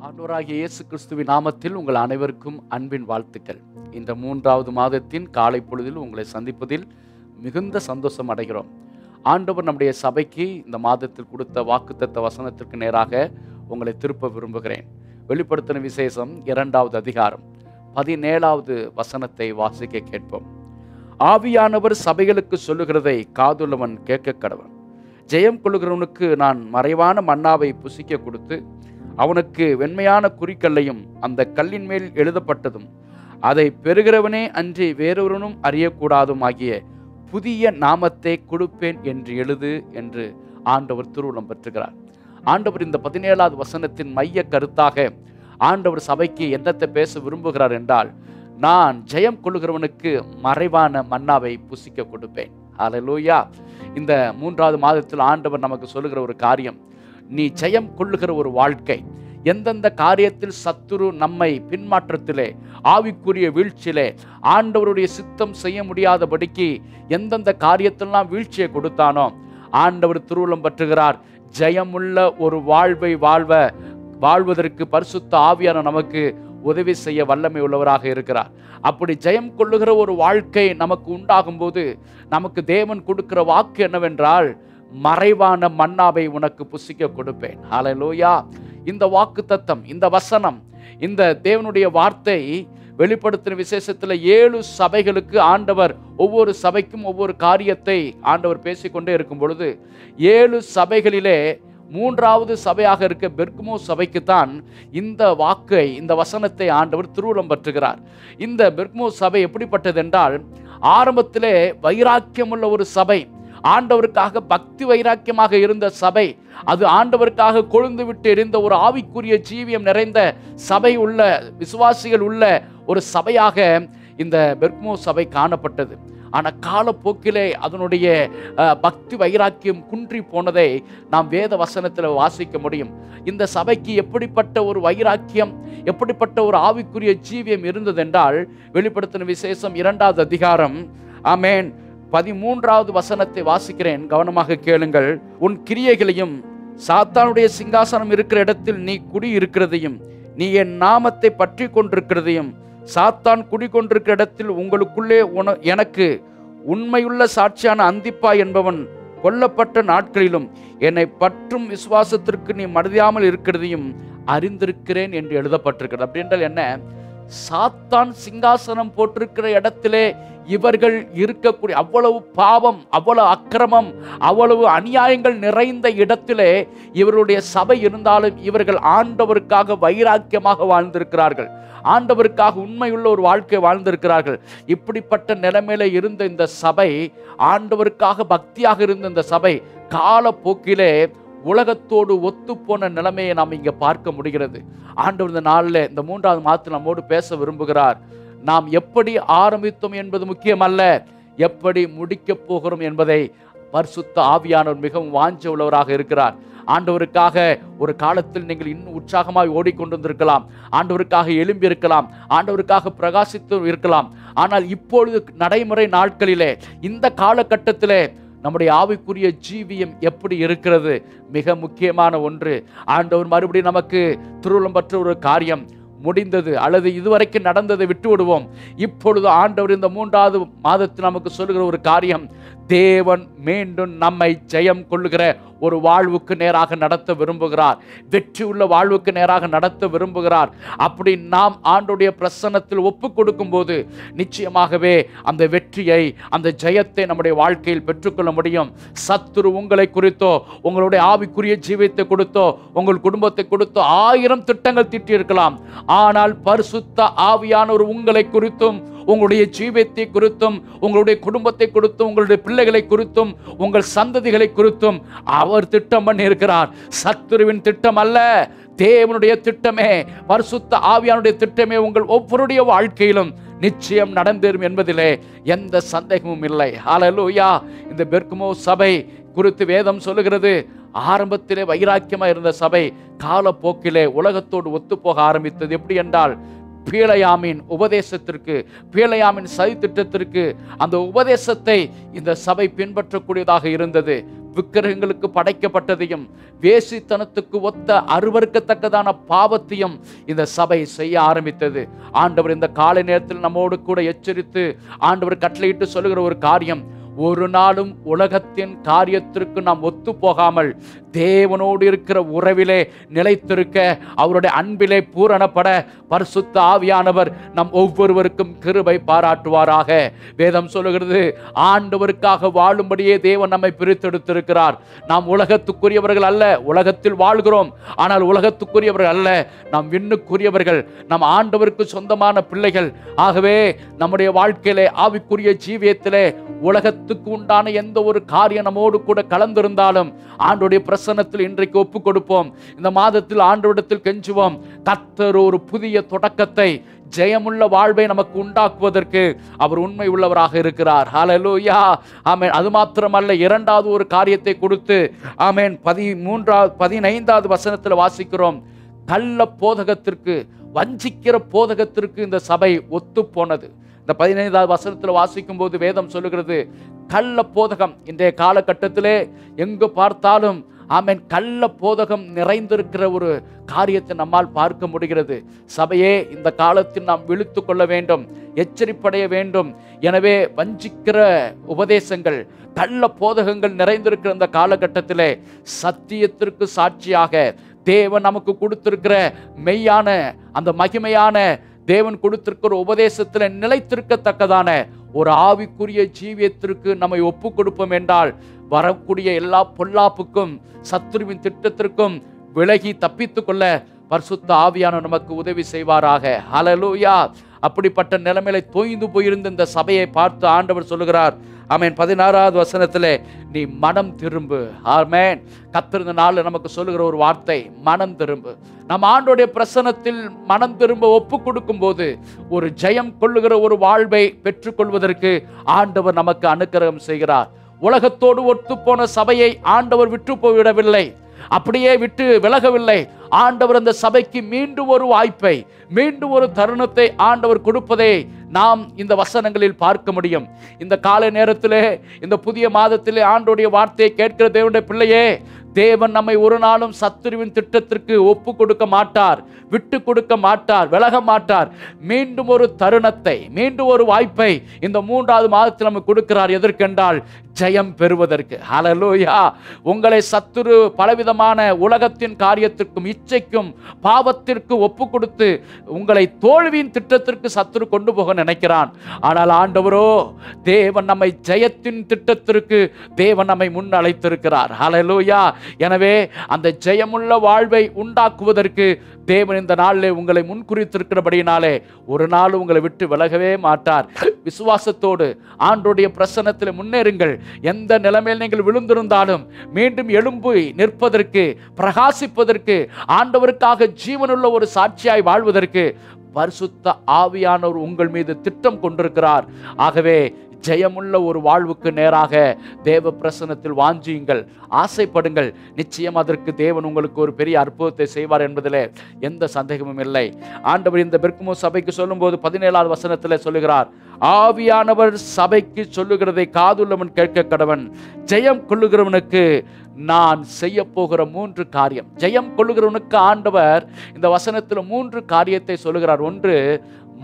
ஆண்டவராகிய இயேசு கிறிஸ்துவின் நாமத்தில் உங்கள் அனைவருக்கும் அன்பின் வாழ்த்துக்கள். இந்த 3வது மாதத்தின் காலை பொழுதில் உங்களை சந்திப்பதில் மிகுந்த சந்தோஷம் அடைகிறோம். ஆண்டவர் நம்முடைய சபைக்கு இந்த மாதத்தில் கொடுத்த வாக்குத்தத்த வசனத்திற்கு நேராக உங்களை திருப்ப விரும்புகிறேன். வெளிப்படுத்தின விசேஷம் 2வது அதிகாரம் 17வது வசனத்தை வாசிக்க கேட்போம். ஆவியானவர் சபைகளுக்கு சொல்லுகிறதை காதுள்ளவன் கேட்க கடவன். ஜெயம் கொள்ளுகிறவனுக்கு நான் மறைவான மன்னாவை புசிக்க கொடுத்து அவனுக்கு வெண்மையான குறிக்கல்லையும் அந்த கல்லின் மேல் எழுதப்பட்டதும் அதை பெறுகிறவனே அன்றி வேறொருவனும் அறியக்கூடாதும் ஆகிய புதிய நாமத்தை கொடுப்பேன் என்று எழுது என்று ஆண்டவர் திருவுளம் பெற்றுகிறார். ஆண்டவர் இந்த 17வது வசனத்தின் மைய கருத்தாக ஆண்டவர் சபைக்கு என்னத்தை பேச விரும்புகிறார் என்றால், நான் ஜெயம் கொள்ளுகிறவனுக்கு மறைவான மன்னாவை புசிக்க கொடுப்பேன். ஹல்லேலூயா. இந்த 3வது மாதத்தில் ஆண்டவர் நமக்கு சொல்லுகிற ஒரு காரியம், நீ ஜெயம் கொள்ளுகிற ஒரு வாழ்க்கை. எந்தெந்த காரியத்தில் சத்துரு நம்மை பின்மாற்றத்திலே ஆவிக்குரிய வீழ்ச்சியிலே ஆண்டவருடைய சித்தம் செய்ய முடியாதபடிக்கு எந்தெந்த காரியத்திலாம் வீழ்ச்சியை கொடுத்தானோ ஆண்டவர் திருவுளம் பற்றுகிறார். ஜெயமுள்ள ஒரு வாழ்வை வாழ்வதற்கு பரிசுத்த ஆவியான நமக்கு உதவி செய்ய வல்லமை உள்ளவராக இருக்கிறார். அப்படி ஜெயம் கொள்ளுகிற ஒரு வாழ்க்கை நமக்கு உண்டாகும் போது நமக்கு தேவன் கொடுக்கிற வாக்கு என்னவென்றால், மறைவான மன்னாவை உனக்கு புசிக்க கொடுப்பேன். ஹல்லேலூயா. இந்த வாக்கு தத்தம், இந்த வசனம், இந்த தேவனுடைய வார்த்தை வெளிப்படுத்தின விசேஷத்தில் 7 சபைகளுக்கு ஆண்டவர் ஒவ்வொரு சபைக்கும் ஒவ்வொரு காரியத்தை ஆண்டவர் பேசிக்கொண்டே இருக்கும் பொழுது 7 சபைகளிலே 3வது சபையாக இருக்க பெர்கமோ சபைக்குத்தான் இந்த வாக்கை, இந்த வசனத்தை ஆண்டவர் திருவுளம் பற்றுகிறார். இந்த பெர்கமோ சபை எப்படிப்பட்டது என்றால், ஆரம்பத்திலே வைராக்கியமுள்ள ஒரு சபை, ஆண்டவருக்காக பக்தி வைராக்கியமாக இருந்த சபை, அது ஆண்டவருக்காக கொழுந்து விட்டு எரிந்த ஒரு ஆவிக்குரிய ஜீவியம் நிறைந்த சபை உள்ள விசுவாசிகள் உள்ள ஒரு சபையாக இந்த பெர்கமோ சபை காணப்பட்டது. ஆனால் காலப்போக்கிலே அதனுடைய பக்தி வைராக்கியம் குன்றி போனதை நாம் வேத வசனத்தில் வாசிக்க முடியும். இந்த சபைக்கு எப்படிப்பட்ட ஒரு வைராக்கியம், எப்படிப்பட்ட ஒரு ஆவிக்குரிய ஜீவியம் இருந்தது என்றால், வெளிப்படுத்தின விசேஷம் 2வது அதிகாரம் 13வது வசனத்தை வாசிக்கிறேன், கவனமாக கேளுங்கள். உன் கிரியைகளையும் சாத்தானுடைய சிங்காசனம் இருக்கிற இடத்தில் நீ குடி இருக்கிறதையும் நீ என் நாமத்தை பற்றி கொண்டிருக்கிறதையும் சாத்தான் குடிகொண்டிருக்கிற இடத்தில் உங்களுக்குள்ளே எனக்கு உண்மையுள்ள சாட்சியான அந்திப்பா என்பவன் கொல்லப்பட்ட நாட்களிலும் என்னை பற்றும் விசுவாசத்திற்கு நீ மறதியாமல் இருக்கிறதையும் அறிந்திருக்கிறேன் என்று எழுதப்பட்டிருக்கிறது. அப்படி என்றால் என்ன? சாத்தான் சிங்காசனம் போட்டிருக்கிற இடத்திலே இவர்கள் இருக்கக்கூடிய அவ்வளவு பாவம், அவ்வளவு அக்கிரமம், அவ்வளவு அநியாயங்கள் நிறைந்த இடத்திலே இவருடைய சபை இருந்தாலும் இவர்கள் ஆண்டவருக்காக வைராக்கியமாக வாழ்ந்திருக்கிறார்கள், ஆண்டவருக்காக உண்மையுள்ள ஒரு வாழ்க்கை வாழ்ந்திருக்கிறார்கள். இப்படிப்பட்ட நிலைமையில இருந்த இந்த சபை, ஆண்டவருக்காக பக்தியாக இருந்த இந்த சபை காலப்போக்கிலே உலகத்தோடு ஒத்துப்போன நிலைமையை நாம் இங்கே பார்க்க முடிகிறது. ஆண்டவர் இந்த நாளில், இந்த 3வது மாதத்தில் நம்மோடு பேச விரும்புகிறார். நாம் எப்படி ஆரம்பித்தோம் என்பது முக்கியமல்ல, எப்படி முடிக்கப் போகிறோம் என்பதை பரிசுத்த ஆவியானவர் மிகவும் வாஞ்ச உள்ளவராக இருக்கிறார். ஆண்டவருக்காக ஒரு காலத்தில் நீங்கள் இன்னும் உற்சாகமாய் ஓடிக்கொண்டிருக்கலாம், ஆண்டவருக்காக எழும்பி இருக்கலாம், ஆண்டவருக்காக பிரகாசித்து இருக்கலாம். ஆனால் இப்பொழுது நடைமுறை நாட்களிலே, இந்த காலகட்டத்திலே நம்முடைய ஆவிக்குரிய ஜீவியம் எப்படி இருக்கிறது? மிக முக்கியமான ஒன்று. ஆண்டவர் மறுபடியும் நமக்கு திருவுளம் பற்ற ஒரு காரியம் முடிந்தது அல்லது இதுவரைக்கும் நடந்ததை விட்டு விடுவோம். இப்பொழுது ஆண்டவர் இந்த 3வது மாதத்தில் நமக்கு சொல்லுகிற ஒரு காரியம், தேவன் மீண்டும் நம்மை ஜெயம் கொள்ளுகிற ஒரு வாழ்வுக்கு நேராக நடத்த விரும்புகிறார், வெற்றி உள்ள வாழ்வுக்கு நேராக நடத்த விரும்புகிறார். அப்படி நாம் ஆண்டவருடைய பிரசன்னத்தில் ஒப்பு கொடுக்கும் போது நிச்சயமாகவே அந்த வெற்றியை, அந்த ஜெயத்தை நம்முடைய வாழ்க்கையில் பெற்றுக்கொள்ள முடியும். சத்துரு உங்களை குறித்தோ, உங்களுடைய ஆவிக்குரிய ஜீவியத்தை கொடுத்தோ, உங்கள் குடும்பத்தை கொடுத்தோ 1000 திட்டங்கள் தீட்டி இருக்கலாம். ஆனால் பரிசுத்த ஆவியானவர் உங்களை குறித்தும், உங்களுடைய ஜீவியத்தை குறித்தும், உங்களுடைய குடும்பத்தை குறித்தும், உங்களுடைய பிள்ளைகளை குறித்தும், உங்கள் சந்ததிகளை குறித்தும் அவர் திட்டம் பண்ணி இருக்கிறார். சத்துருவின் திட்டம் அல்ல, தேவனுடைய திட்டமே, பரிசுத்த ஆவியானுடைய திட்டமே உங்கள் ஒவ்வொருடைய வாழ்க்கையிலும் நிச்சயம் நடந்தேறும் என்பதிலே எந்த சந்தேகமும் இல்லை. ஹல்லேலூயா. இந்த பெர்கமோ சபை குறித்து வேதம் சொல்லுகிறது, ஆரம்பத்திலே வைராக்கியமா இருந்த சபை காலப்போக்கிலே உலகத்தோடு ஒத்துப்போக ஆரம்பித்தது. எப்படி என்றால், பீலையாமின் உபதேசத்திற்கு, பீலையாமின் சதி திட்டத்திற்கு அந்த உபதேசத்தை இந்த சபை பின்பற்றக்கூடியதாக இருந்தது. விக்கிரகங்களுக்கு படைக்கப்பட்டதையும் வேசித்தனத்துக்கு ஒத்த அருவருக்கத்தக்கதான பாவத்தையும் இந்த சபை செய்ய ஆரம்பித்தது. ஆண்டவர் இந்த காலை நேரத்தில் நம்மோடு கூட எச்சரித்து ஆண்டவர் கட்டளையிட்டு சொல்லுகிற ஒரு காரியம், ஒரு நாளும் உலகத்தின் காரியத்திற்கு நாம் ஒத்து போகாமல் தேவனோடு இருக்கிற உறவிலே நிலைத்திருக்க, அவருடைய அன்பிலே பூரணப்பட பரிசுத்த ஆவியானவர் நம் ஒவ்வொருவருக்கும் கிருபை பாராட்டுவாராக. வேதம் சொல்லுகிறது, ஆண்டவருக்காக வாழும்படியே தேவன் நம்மை பிரித்தெடுத்திருக்கிறார். நாம் உலகத்துக்குரியவர்கள் அல்ல, உலகத்தில் வாழ்கிறோம், ஆனால் உலகத்துக்குரியவர்கள் அல்ல, நாம் விண்ணுக்குரியவர்கள், நம் ஆண்டவருக்கு சொந்தமான பிள்ளைகள். ஆகவே நம்முடைய வாழ்க்கையிலே ஆவிக்குரிய ஜீவியத்திலே உலகத்துக்கு உண்டான எந்த ஒரு காரியம் நம்மோடு கூட கலந்திருந்தாலும் ஆண்டவருடைய பிரசன்னத்தில் இன்றைக்கு ஒப்பு கொடுப்போம். இந்த மாதத்தில் ஆண்டவரிடத்தில் கெஞ்சுவோம். கர்த்தர் ஒரு புதிய தொடக்கத்தை, ஜெயமுள்ள வாழ்வை நமக்கு உண்டாக்குவதற்கு அவர் உண்மை உள்ளவராக இருக்கிறார். ஹல்லேலூயா, ஆமென். அது மாத்திரமல்ல, இரண்டாவது ஒரு காரியத்தை கொடுத்து, ஆமென், 15வது வசனத்தில் வாசிக்கிறோம், கள்ள போதகத்திற்கு, வஞ்சிக்கிற போதகத்திற்கு இந்த சபை ஒத்து போனது. இந்த 15வது வசனத்தில் வாசிக்கும் போது வேதம் சொல்லுகிறது, கள்ள போதகம். இன்றைய காலகட்டத்திலே எங்கு பார்த்தாலும், ஆமென், கள்ள போதகம் நிறைந்திருக்கிற ஒரு காரியத்தை நம்மால் பார்க்க முடிகிறது. சபையே, இந்த காலத்தில் நாம் விழித்து கொள்ள வேண்டும், எச்சரிப்படைய வேண்டும். எனவே வஞ்சிக்கிற உபதேசங்கள், கள்ள போதகங்கள் நிறைந்திருக்கிற இந்த காலகட்டத்திலே சத்தியத்திற்கு சாட்சியாக தேவன் நமக்கு கொடுத்திருக்கிற மெய்யான அந்த மகிமையான தேவன் கொடுத்திருக்கிற உபதேசத்தில் நிலைத்திருக்கத்தக்கதான ஒரு ஆவிக்குரிய ஜீவியத்திற்கு நம்மை ஒப்பு கொடுப்போம் என்றால், வரக்கூடிய எல்லா பொல்லாப்புக்கும் சத்துருவின் திட்டத்திற்கும் விலகி தப்பித்துக் கொள்ள பரிசுத்த ஆவியானவர் நமக்கு உதவி செய்வாராக. ஹல்லேலூயா. அப்படிப்பட்ட நிலைமையில தோய்ந்து போயிருந்த இந்த சபையை பார்த்து ஆண்டவர் சொல்லுகிறார், ஆமென், 16வது வசனத்திலே, நீ மனம் திரும்பு. ஆமென். கர்த்தர் இந்த நாளில் நமக்கு சொல்லுகிற ஒரு வார்த்தை, மனம் திரும்பு. நம்ம ஆண்டோடைய பிரசன்னத்தில் மனம் திரும்ப ஒப்பு கொடுக்கும் போது ஒரு ஜெயம் கொள்ளுகிற ஒரு வாழ்வை பெற்றுக்கொள்வதற்கு ஆண்டவர் நமக்கு அனுக்கிரகம் செய்கிறார். உலகத்தோடு ஒத்து போன சபையை ஆண்டவர் விட்டு போய்விடவில்லை, அப்படியே விட்டு விலகவில்லை. ஆண்டவர் அந்த சபைக்கு மீண்டும் ஒரு வாய்ப்பை, மீண்டும் ஒரு தருணத்தை ஆண்டவர் கொடுப்பதை நாம் இந்த வசனங்களில் பார்க்க முடியும். இந்த காலை நேரத்திலே, இந்த புதிய மாதத்திலே ஆண்டவருடைய வார்த்தையை கேட்கிற தேவனுடைய பிள்ளையே, தேவன் நம்மை ஒரு நாளும் சத்துருவின் திட்டத்திற்கு ஒப்பு கொடுக்க மாட்டார், விட்டு கொடுக்க மாட்டார், விலக மாட்டார். மீண்டும் ஒரு தருணத்தை, மீண்டும் ஒரு வாய்ப்பை இந்த 3வது மாதத்தில் நமக்கு கொடுக்கிறார். எதற்கென்றால் ஜெயம் பெறுவதற்கு. ஹல்லேலூயா. உங்களை சத்துரு பலவிதமான உலகத்தின் காரியத்திற்கும் இச்சைக்கும் பாவத்திற்கு ஒப்பு கொடுத்து உங்களை தோல்வியின் திட்டத்திற்கு சத்துரு கொண்டு போக நினைக்கிறான். ஆனால் ஆண்டவரோ, தேவன் நம்மை ஜெயத்தின் திட்டத்திற்கு தேவன் நம்மை முன் அழைத்திருக்கிறார். ஹல்லேலூயா. எனவே அந்த ஜெயமுள்ள வாழ்வை உண்டாக்குவதற்கு தேவன் இந்த நாளிலே உங்களை முன்குறித்திருக்கிறபடியினாலே ஒரு நாள் உங்களை விட்டு விலகவே மாட்டார். விசுவாசத்தோடு ஆண்டவருடைய பிரசன்னத்தில் முன்னேறுங்கள். எந்த நிலைமையில் நீங்கள் விழுந்திருந்தாலும் மீண்டும் எழும்பி நிற்பதற்கு, பிரகாசிப்பதற்கு, ஆண்டவருக்காக ஜீவனுள்ள ஒரு சாட்சியாய் வாழ்வதற்கு பரிசுத்த ஆவியானவர் உங்கள் மீது திட்டம் கொண்டிருக்கிறார். ஆகவே ஜெயமுள்ள ஒரு வாழ்வுக்கு நேராக தேவ பிரசன்னத்தில் வாஞ்சியுங்கள், ஆசைப்படுங்கள். நிச்சயம் அதற்கு தேவன் உங்களுக்கு ஒரு பெரிய அற்புதத்தை செய்வார் என்பதில் எந்த சந்தேகமும் இல்லை. ஆண்டவர் இந்த பெர்கமோ சபைக்கு சொல்லும்போது 17வது வசனத்தில் சொல்லுகிறார், ஆவியானவர் சபைக்கு சொல்லுகிறதை காதுள்ளவன் கேட்க கடவன். ஜெயம் கொள்ளுகிறவனுக்கு நான் செய்ய போகிற 3 காரியம். ஜெயம் கொள்ளுகிறவனுக்கு ஆண்டவர் இந்த வசனத்தில் 3 காரியத்தை சொல்லுகிறார். ஒன்று,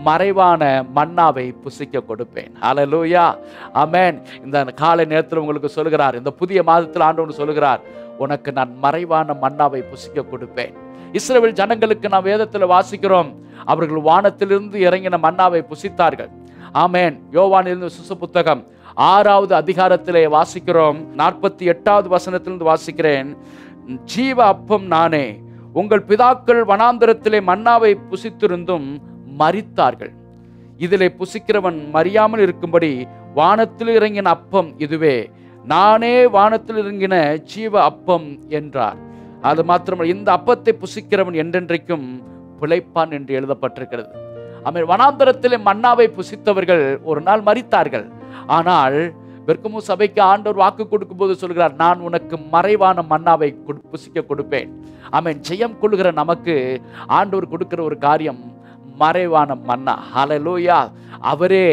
மறைவான மன்னாவை புசிக்க கொடுப்பேன். ஹல்லேலூயா, ஆமென். இந்த காலை நேரத்தில் உங்களுக்கு சொல்லுகிறார், இந்த புதிய மாதத்தில் ஆண்டவர் சொல்லுகிறார், உனக்கு நான் மறைவான மன்னாவை புசிக்க கொடுப்பேன். இஸ்ரவேல் ஜனங்களுக்கு நாம் வேதத்தில் வாசிக்கிறோம், அவர்கள் வானத்திலிருந்து இறங்கின மன்னாவை புசித்தார்கள். ஆமென். யோவானிலிருந்து சுச புத்தகம் 6வது அதிகாரத்திலே வாசிக்கிறோம், 48வது வசனத்திலிருந்து வாசிக்கிறேன். ஜீவ அப்பம் நானே, உங்கள் பிதாக்கள் வனாந்தரத்திலே மன்னாவை புசித்திருந்தும் மரித்தார்கள். இதிலே புசிக்கிறவன் மறியாமல் இருக்கும்படி வானத்தில் இறங்கின அப்பம் இதுவே, நானே வானத்தில் இறங்கின ஜீவ அப்பம் என்றார். அது மாத்திரமல்ல, இந்த அப்பத்தை புசிக்கிறவன் என்றென்றைக்கும் பிழைப்பான் என்று எழுதப்பட்டிருக்கிறது. ஆமென். வனாந்தரத்திலே மன்னாவை புசித்தவர்கள் ஒரு நாள் மரித்தார்கள். ஆனால் பெர்கமோ சபைக்கு ஆண்டவர் வாக்கு கொடுக்கும் போது சொல்கிறார், நான் உனக்கு மறைவான மன்னாவை புசிக்க கொடுப்பேன். ஆமென். ஜெயம் கொள்ளுகிற நமக்கு ஆண்டவர் கொடுக்கிற ஒரு காரியம், மறைவான மன்னா. ஹல்லேலூயா. அவரே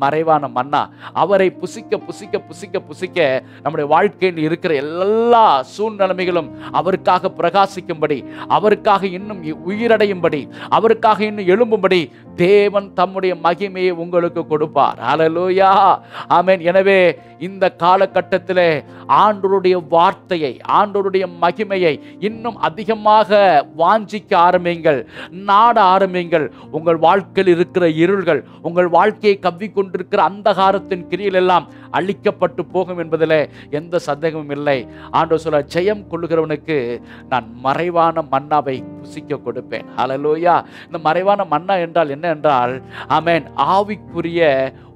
மறைவான மன்னா. அவரை புசிக்க புசிக்க புசிக்க புசிக்க நம்முடைய வாழ்க்கையில் இருக்கிற எல்லா சூழ்நிலைமைகளும் அவருக்காக பிரகாசிக்கும்படி, அவருக்காக இன்னும் உயிரடையும்படி, அவருக்காக இன்னும் எழும்பும்படி தேவன் தம்முடைய மகிமையை உங்களுக்கு கொடுப்பார். ஹல்லேலூயா. ஆமென். எனவே இந்த காலகட்டத்திலே ஆண்டவருடைய வார்த்தையை, ஆண்டவருடைய மகிமையை இன்னும் அதிகமாக வாஞ்சிக்க ஆரம்பிங்கள், நாட ஆரம்பிங்கள். உங்கள் வாழ்க்கையில் இருக்கிற இருள்கள், உங்கள் வாழ்க்கையை கவ்விக்கொண்டிருக்கிற அந்தகாரத்தின் கிரியில் எல்லாம் அழிக்கப்பட்டு போகும் என்பதில் எந்த சந்தேகமும் இல்லை. ஆண்டவர் சொல்ல, ஜெயம் கொள்ளுகிறவனுக்கு நான் மறைவான மன்னாவை புசிக்க கொடுப்பேன். ஹல்லேலூயா. இந்த மறைவான மன்னா என்றால் என்ன என்றால், ஆமென், ஆவிக்குரிய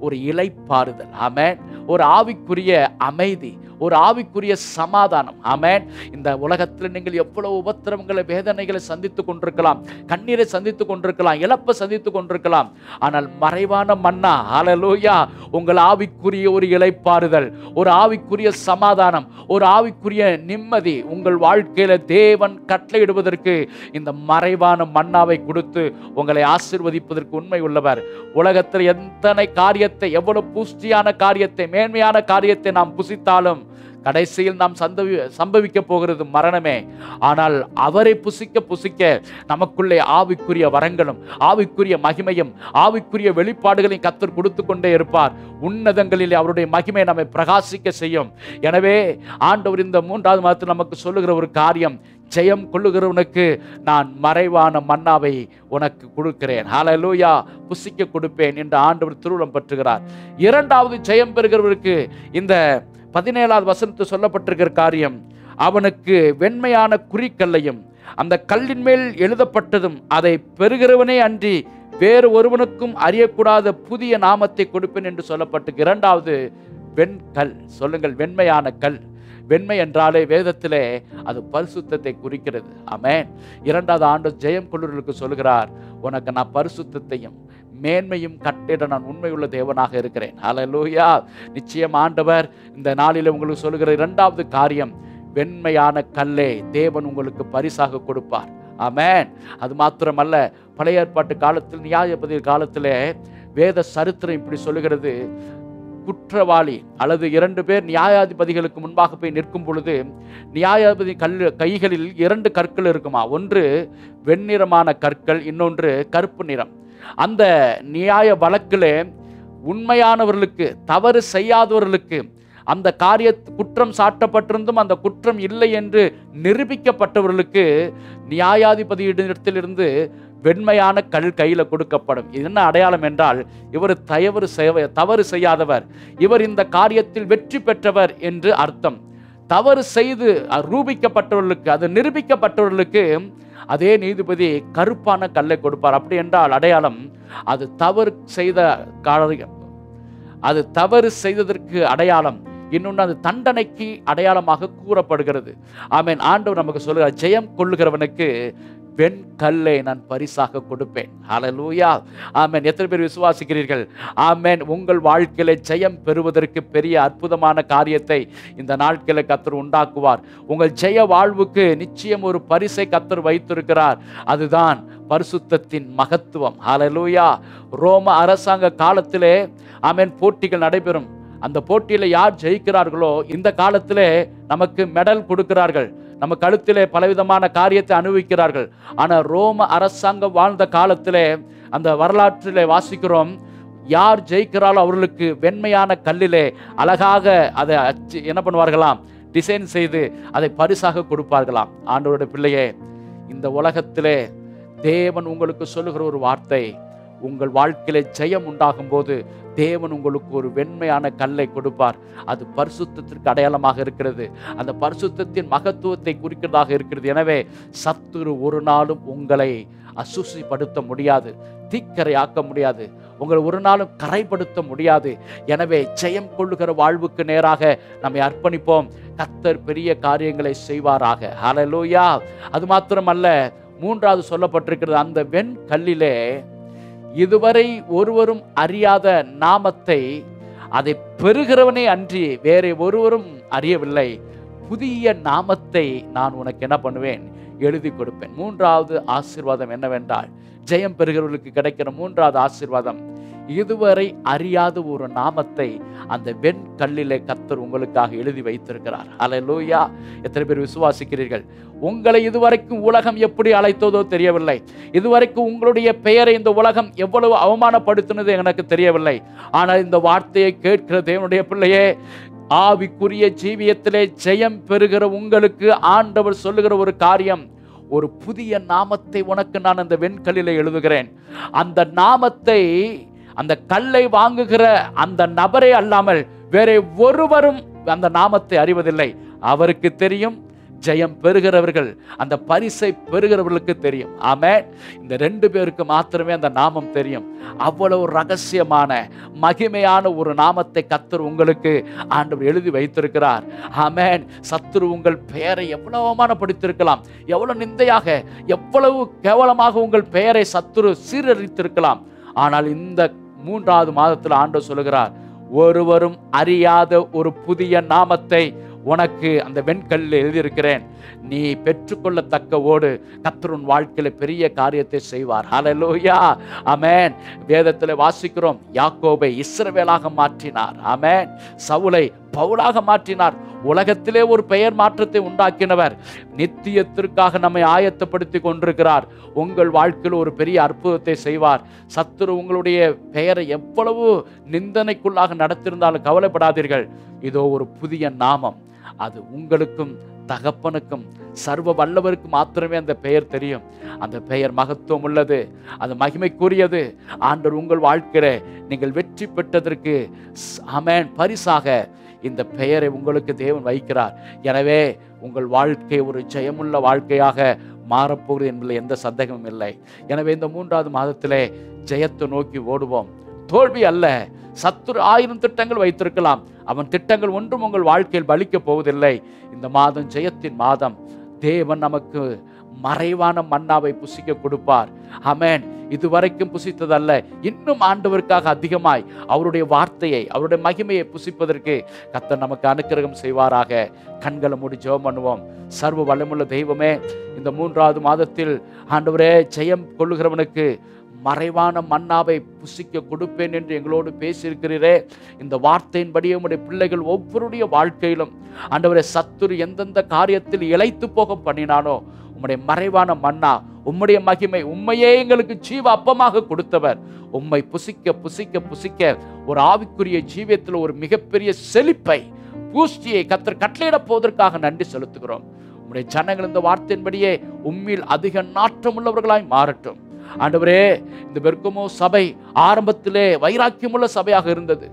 ஒரு இளைப்பாறுதல், ஆமென், ஒரு ஆவிக்குரிய அமைதி, ஒரு ஆவிக்குரிய சமாதானம். ஆமென். இந்த உலகத்தில் நீங்கள் எவ்வளவு உபத்திரவங்களை, வேதனைகளை சந்தித்துக் கொண்டிருக்கலாம், கண்ணீரை சந்தித்துக் கொண்டிருக்கலாம், இழப்பை சந்தித்துக் கொண்டிருக்கலாம். ஆனால் மறைவான மன்னா, ஹல்லேலூயா, உங்கள் ஆவிக்குரிய ஒரு இளைப்பாறுதல், ஒரு ஆவிக்குரிய சமாதானம், ஒரு ஆவிக்குரிய நிம்மதி உங்கள் வாழ்க்கையில தேவன் கட்டளையிடுவதற்கு இந்த மறைவான மன்னாவை கொடுத்து உங்களை ஆசீர்வதிப்பதற்கு உண்மை உள்ளவர். உலகத்தில் எத்தனை காரியத்தை, எவ்வளவு புஷ்டியான காரியத்தை, மேன்மையான காரியத்தை நாம் புசித்தாலும் கடைசியில் நாம் சம்பவிக்க போகிறது மரணமே. ஆனால் அவரை புசிக்க புசிக்க நமக்குள்ளே ஆவிக்குரிய வரங்களும், ஆவிக்குரிய மகிமையும், ஆவிக்குரிய வெளிப்பாடுகளையும் கர்த்தர் கொடுத்து கொண்டே இருப்பார். உன்னதங்களில் அவருடைய மகிமை நம்மை பிரகாசிக்க செய்யும். எனவே ஆண்டவர் இந்த 3வது மாதத்தில் நமக்கு சொல்லுகிற ஒரு காரியம், ஜெயம் கொள்ளுகிறவனுக்கு நான் மறைவான மன்னாவை உனக்கு கொடுக்கிறேன். ஹல்லேலூயா. புசிக்க கொடுப்பேன் என்று ஆண்டவர் திருவுளம் பற்றுகிறார். 2வது ஜெயம் பெறுகிறவருக்கு இந்த 17வது வசனத்தில் சொல்லப்பட்டிருக்கிற காரியம், அவனுக்கு வெண்மையான குறிக்கல்லையும் அந்த கல்லின் மேல் எழுதப்பட்டதும் அதை பெறுகிறவனே அன்றி வேறு ஒருவனுக்கும் அறியக்கூடாத புதிய நாமத்தை கொடுப்பேன் என்று சொல்லப்பட்டு 2வது வெண்கல். சொல்லுங்கள், வெண்மையான கல். வெண்மை என்றாலே வேதத்திலே அது பரிசுத்தத்தை குறிக்கிறது. ஆமென். 2வது ஆண்டு ஜெயம் கொள்ளுதலுக்கு சொல்கிறார், உனக்கு நான் பரிசுத்தத்தையும் மேன்மையும் கட்டிட நான் உண்மையுள்ள தேவனாக இருக்கிறேன். ஹல்லேலூயா. நிச்சயம் ஆண்டவர் இந்த நாளில் உங்களுக்கு சொல்லுகிற 2வது காரியம், வெண்மையான கல்லே தேவன் உங்களுக்கு பரிசாக கொடுப்பார். ஆமென். அது மாத்திரமல்ல, பழைய ஏற்பாட்டு காலத்தில், நியாயாதிபதி காலத்திலே வேத சரித்திரம் இப்படி சொல்லுகிறது, குற்றவாளி அல்லது 2 பேர் நியாயாதிபதிகளுக்கு முன்பாக போய் நிற்கும் பொழுது நியாயாதிபதி கைகளில் 2 கற்கள் இருக்குமா. ஒன்று வெண்ணிறமான கற்கள், இன்னொன்று கருப்பு நிறம். அந்த நியாய வழக்கிலே உண்மையானவர்களுக்கு, தவறு செய்யாதவர்களுக்கு, அந்த குற்றம் சாட்டப்பட்டிருந்தும் அந்த குற்றம் இல்லை என்று நிரூபிக்கப்பட்டவர்களுக்கு நியாயாதிபதியிடத்திலிருந்து வெண்மையான கல் கையில கொடுக்கப்படும். இது என்ன அடையாளம் என்றால், இவர் தவறு செய்யாதவர், இவர் இந்த காரியத்தில் வெற்றி பெற்றவர் என்று அர்த்தம். தவறு செய்து ரூபிக்கப்பட்டவர்களுக்கு, அது நிரூபிக்கப்பட்டவர்களுக்கு அதே நீதிபதி கருப்பான கல்லை கொடுப்பார். அப்படி என்றால் அடையாளம், அது தவறு செய்த காரியம், அது தவறு செய்ததற்கு அடையாளம். இன்னொன்று, அது தண்டனைக்கு அடையாளமாக கூறப்படுகிறது. ஆமென். ஆண்டவர் நமக்கு சொல்லுகிறார், ஜெயம் கொள்ளுகிறவனுக்கு வெண்கல்லை நான் பரிசாக கொடுப்பேன். ஹல்லேலூயா. ஆமென். எத்தனை பேர் விசுவாசிக்கிறீர்கள்? ஆமென். உங்கள் வாழ்க்கையில ஜெயம் பெறுவதற்கு பெரிய அற்புதமான காரியத்தை இந்த நாட்களை கர்த்தர் உண்டாக்குவார். உங்கள் ஜெய வாழ்வுக்கு நிச்சயம் ஒரு பரிசை கர்த்தர் வைத்திருக்கிறார். அதுதான் பரிசுத்தத்தின் மகத்துவம். ஹல்லேலூயா. ரோம அரசாங்க காலத்திலே ஆமென் போட்டிகள் நடைபெறும். அந்த போட்டியில யார் ஜெயிக்கிறார்களோ இந்த காலத்திலே நமக்கு மெடல் கொடுக்கிறார்கள், நம்ம கழுத்திலே பலவிதமான காரியத்தை அனுபவிக்கிறார்கள். ஆனால் ரோம அரசாங்கம் வாழ்ந்த காலத்திலே அந்த வரலாற்றிலே வாசிக்கிறோம், யார் ஜெயிக்கிறாளோ அவர்களுக்கு வெண்மையான கல்லிலே அழகாக அதை என்ன பண்ணுவார்களாம், டிசைன் செய்து அதை பரிசாக கொடுப்பார்களாம். ஆண்டவருடைய பிள்ளையே, இந்த உலகத்திலே தேவன் உங்களுக்கு சொல்லுகிற ஒரு வார்த்தை, உங்கள் வாழ்க்கையிலே ஜெயம் உண்டாகும் போது தேவன் உங்களுக்கு ஒரு வெண்மையான கல்லை கொடுப்பார். அது பரிசுத்தத்திற்கு அடையாளமாக இருக்கிறது, அந்த பரிசுத்தத்தின் மகத்துவத்தை குறிக்கிறதாக இருக்கிறது. எனவே சத்துரு ஒரு நாளும் உங்களை அசுசிப்படுத்த முடியாது, தீக்கரையாக்க முடியாது, உங்களை ஒரு நாளும் கரைப்படுத்த முடியாது. எனவே ஜெயம் கொள்ளுகிற வாழ்வுக்கு நேராக நம்மை அர்ப்பணிப்போம். கர்த்தர் பெரிய காரியங்களை செய்வாராக. ஹல்லேலூயா. அது மாத்திரமல்ல, 3வது சொல்லப்பட்டிருக்கிறது, அந்த வெண்கல்லிலே இதுவரை ஒருவரும் அறியாத நாமத்தை, அதை பெறுகிறவனே அன்றி வேற ஒருவரும் அறியவில்லை, புதிய நாமத்தை நான் உனக்கு என்ன பண்ணுவேன், எழுதி கொடுப்பேன். 3வது ஆசீர்வாதம் என்னவென்றால், ஜெயம் பெறுகிறவர்களுக்கு கிடைக்கிற மூன்றாவது ஆசீர்வாதம், இதுவரை அறியாத ஒரு நாமத்தை அந்த வெண்கல்லிலே கர்த்தர் உங்களுக்காக எழுதி வைத்திருக்கிறார். அல்லேலூயா! எத்தனை பேர் விசுவாசிக்கிறீர்கள்? உங்களை இதுவரைக்கும் உலகம் எப்படி அழைத்ததோ தெரியவில்லை. இதுவரைக்கும் உங்களுடைய பெயரை இந்த உலகம் எவ்வளவு அவமானப்படுத்தினது எனக்கு தெரியவில்லை. ஆனால் இந்த வார்த்தையை கேட்கிற தேவனுடைய பிள்ளையே, ஆவிக்குரிய ஜீவியத்திலே ஜெயம் பெறுகிற உங்களுக்கு ஆண்டவர் சொல்லுகிற ஒரு காரியம், ஒரு புதிய நாமத்தை உனக்கு நான் அந்த வெண்கல்லிலே எழுதுகிறேன். அந்த நாமத்தை, அந்த கல்லை வாங்குகிற அந்த நபரே அல்லாமல் வேற ஒருவரும் அந்த நாமத்தை அறிவதில்லை. அவருக்கு தெரியும், ஜெயம் பெறுகிறவர்கள், அந்த பரிசை பெறுகிறவர்களுக்கு தெரியும். ஆமென். இந்த 2 பேருக்கு மாத்திரமே அந்த நாமம் தெரியும். அவ்வளவு ரகசியமான மகிமையான ஒரு நாமத்தை கர்த்தர் உங்களுக்கு ஆண்டவர் எழுதி வைத்திருக்கிறார். ஆமென். சத்துரு உங்கள் பெயரை எவ்வளவு அவமானப்படுத்தியிருக்கலாம், எவ்வளவு நிந்தையாக, எவ்வளவு கேவலமாக உங்கள் பெயரை சத்துரு சீரழித்திருக்கலாம். ஆனால் இந்த 3வது மாதத்தில் ஆண்டவர் சொல்லுகிறார், ஒருவரும் அறியாத ஒரு புதிய நாமத்தை உனக்கு அந்த வெண்கல்லில் எழுதியிருக்கிறேன். நீ பெற்றுக்கொள்ளத்தக்க ஓடு. கர்த்தர் உன் வாழ்க்கையில பெரிய காரியத்தை செய்வார். ஹல்லேலூயா! ஆமென். வேதத்தில் வாசிக்கிறோம், யாக்கோபை இஸ்ரவேலாக மாற்றினார். ஆமென். சவுலை பவுலாக மாற்றினார். உலகத்திலே ஒரு பெயர் மாற்றத்தை உண்டாக்கினவர் நித்தியத்திற்காக நம்மை ஆயத்தப்படுத்தி கொண்டிருக்கிறார். உங்கள் வாழ்க்கையில் ஒரு பெரிய அற்புதத்தை செய்வார். சத்துரு உங்களுடைய பெயரை எவ்வளவு நிந்தனைக்குள்ளாக நடத்திருந்தாலும் கவலைப்படாதீர்கள். இதோ ஒரு புதிய நாமம், அது உங்களுக்கும் தகப்பனுக்கும் சர்வ வல்லவருக்கு மாத்திரமே அந்த பெயர் தெரியும். அந்த பெயர் மகத்துவம் உள்ளது, அது மகிமைக்குரியது. ஆண்டவர் உங்கள் வாழ்க்கையில நீங்கள் வெற்றி பெற்றதற்கு ஆமென் பரிசாக இந்த பெயரை உங்களுக்கு தேவன் வைக்கிறார். எனவே உங்கள் வாழ்க்கை ஒரு ஜெயமுள்ள வாழ்க்கையாக மாறப்போகிறது என்பதில் எந்த சந்தேகமும் இல்லை. எனவே இந்த 3வது மாதத்திலே ஜெயத்தை நோக்கி ஓடுவோம். தோல்வி அல்ல. சத்துரு 1000 திட்டங்கள் வைத்திருக்கலாம், அவன் திட்டங்கள் ஒன்றும் உங்கள் வாழ்க்கையில் பலிக்க போவதில்லை. இந்த மாதம் ஜெயத்தின் மாதம். தேவன் நமக்கு மறைவான மன்னாவை புசிக்க கொடுப்பார். ஆமென். இதுவரைக்கும் புசித்ததல்ல, இன்னும் ஆண்டவருக்காக அதிகமாய் அவருடைய வார்த்தையை, அவருடைய மகிமையை புசிப்பதற்கு கர்த்தர் நமக்கு அனுக்கிரகம் செய்வாராக. கண்களை மூடி ஜெபம் பண்ணுவோம். சர்வ வல்லமையுள்ள தெய்வமே, இந்த 3வது மாதத்தில் ஆண்டவரே, ஜெயம் கொள்ளுகிறவனுக்கு மறைவான மன்னாவை புசிக்க கொடுப்பேன் என்று எங்களோடு பேசியிருக்கிறீரே. இந்த வார்த்தையின்படியே உம்முடைய பிள்ளைகள் ஒவ்வொருடைய வாழ்க்கையிலும் ஆண்டவரே, சத்துரு எந்தெந்த காரியத்தில் இளைத்து போக பண்ணினானோ, உம்முடைய மறைவான மன்னா, உம்முடைய மகிமை, உம்மையே எங்களுக்கு ஜீவ அப்பமாக கொடுத்தவர், உம்மை புசிக்க புசிக்க புசிக்க ஒரு ஆவிக்குரிய ஜீவியத்தில் ஒரு மிகப்பெரிய செழிப்பை, பூஷ்டியை கர்த்தர் கட்டளையிட போவதற்காக நன்றி செலுத்துகிறோம். உம்முடைய ஜனங்கள் இந்த வார்த்தையின்படியே உம்மில் அதிக நாட்டம் உள்ளவர்களாய் மாறட்டும். ஆண்டவரே, இந்த பெர்கமோ சபை ஆரம்பத்திலே வைராக்கியமுள்ள சபையாக இருந்தது.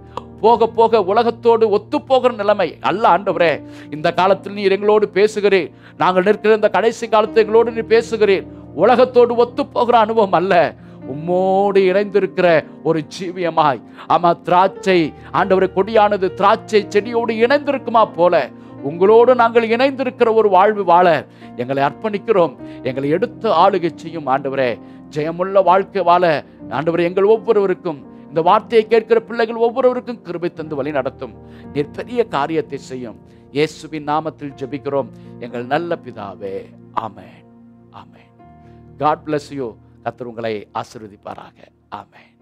போக போக உலகத்தோடு ஒத்து போகிற நிலைமை அல்ல. ஆண்டவரே, இந்த காலத்தில் நீர் எங்களோடு பேசுகிறீர். நாங்கள் நிற்கிற இந்த கடைசி காலத்தில் எங்களோடு நீர் பேசுகிறீர். உலகத்தோடு ஒத்து போகிற அனுபவம் அல்ல, உம்மோடு இணைந்திருக்கிற ஒரு ஜீவியமாய். ஆமா, திராட்சை ஆண்டவரே, கொடியானது திராட்சை செடியோடு இணைந்திருக்குமா போல உங்களோடு நாங்கள் இணைந்திருக்கிற ஒரு வாழ்வு வாழ எங்களை அர்ப்பணிக்கிறோம். எங்களை எடுத்து ஆளுகை செய்யும் ஆண்டவரே. ஜெயமுள்ள வாழ்க்கை வாழ ஆண்டவரே, எங்கள் ஒவ்வொருவருக்கும், இந்த வார்த்தையை கேட்கிற பிள்ளைகள் ஒவ்வொருவருக்கும் கிருபை தந்து வழி நடத்தும். நீர் பெரிய காரியத்தை செய்யும். இயேசுவின் நாமத்தில் ஜெபிக்கிறோம் எங்கள் நல்ல பிதாவே. ஆமென். ஆமென். God bless you. கர்த்தர் உங்களை ஆசீர்வதிப்பாராக. ஆமென்.